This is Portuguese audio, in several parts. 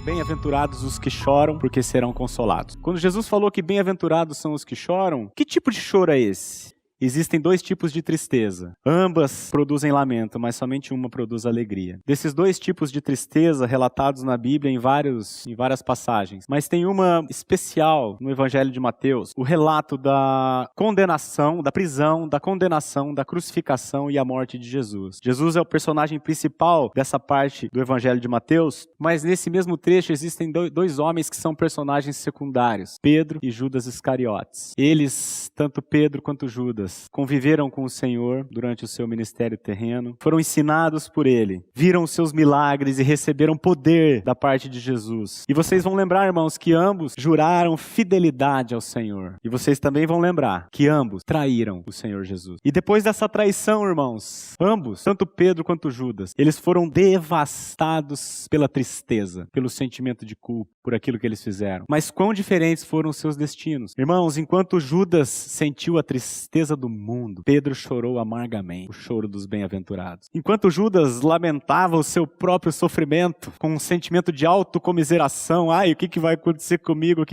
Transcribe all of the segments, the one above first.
Bem-aventurados os que choram, porque serão consolados. Quando Jesus falou que bem-aventurados são os que choram, que tipo de choro é esse? Existem dois tipos de tristeza. Ambas produzem lamento, mas somente uma produz alegria. Desses dois tipos de tristeza relatados na Bíblia em várias passagens. Mas tem uma especial no Evangelho de Mateus, o relato da condenação, da prisão, da condenação, da crucificação e a morte de Jesus. Jesus é o personagem principal dessa parte do Evangelho de Mateus, mas nesse mesmo trecho existem dois homens que são personagens secundários, Pedro e Judas Iscariotes. Eles, tanto Pedro quanto Judas, conviveram com o Senhor durante o seu ministério terreno, foram ensinados por Ele, viram os seus milagres e receberam poder da parte de Jesus. E vocês vão lembrar, irmãos, que ambos juraram fidelidade ao Senhor. E vocês também vão lembrar que ambos traíram o Senhor Jesus. E depois dessa traição, irmãos, ambos, tanto Pedro quanto Judas, eles foram devastados pela tristeza, pelo sentimento de culpa, por aquilo que eles fizeram. Mas quão diferentes foram os seus destinos. Irmãos, enquanto Judas sentiu a tristeza do mundo, Pedro chorou amargamente, o choro dos bem-aventurados. Enquanto Judas lamentava o seu próprio sofrimento, com um sentimento de autocomiseração, o que vai acontecer comigo,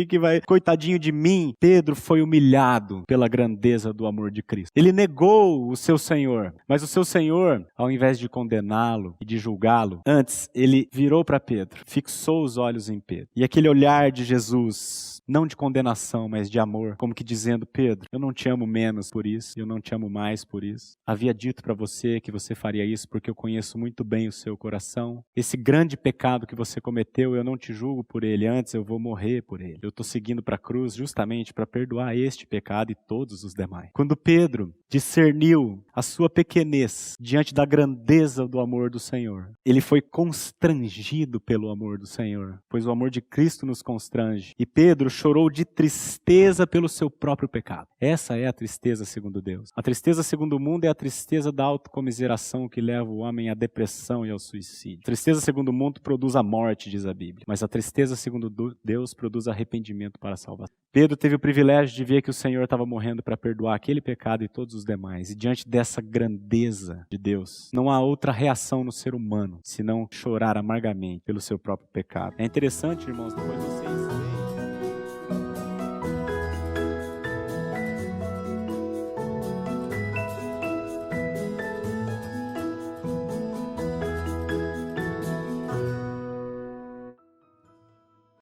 coitadinho de mim, Pedro foi humilhado pela grandeza do amor de Cristo. Ele negou o seu Senhor, mas o seu Senhor, ao invés de condená-lo e de julgá-lo, antes ele virou para Pedro, fixou os olhos em Pedro. E aquele olhar de Jesus, não de condenação, mas de amor, como que dizendo: Pedro, eu não te amo menos por isso, eu não te amo mais por isso. Havia dito para você que você faria isso porque eu conheço muito bem o seu coração. Esse grande pecado que você cometeu, eu não te julgo por ele, antes eu vou morrer por ele. Eu estou seguindo para a cruz justamente para perdoar este pecado e todos os demais. Quando Pedro discerniu a sua pequenez diante da grandeza do amor do Senhor, ele foi constrangido pelo amor do Senhor, pois o amor de Cristo nos constrange. E Pedro chorou de tristeza pelo seu próprio pecado. Essa é a tristeza segundo Deus. A tristeza segundo o mundo é a tristeza da autocomiseração que leva o homem à depressão e ao suicídio. A tristeza segundo o mundo produz a morte, diz a Bíblia. Mas a tristeza segundo Deus produz arrependimento para a salvação. Pedro teve o privilégio de ver que o Senhor estava morrendo para perdoar aquele pecado e todos os demais. E diante dessa grandeza de Deus, não há outra reação no ser humano senão chorar amargamente pelo seu próprio pecado. É interessante, irmãos, depois você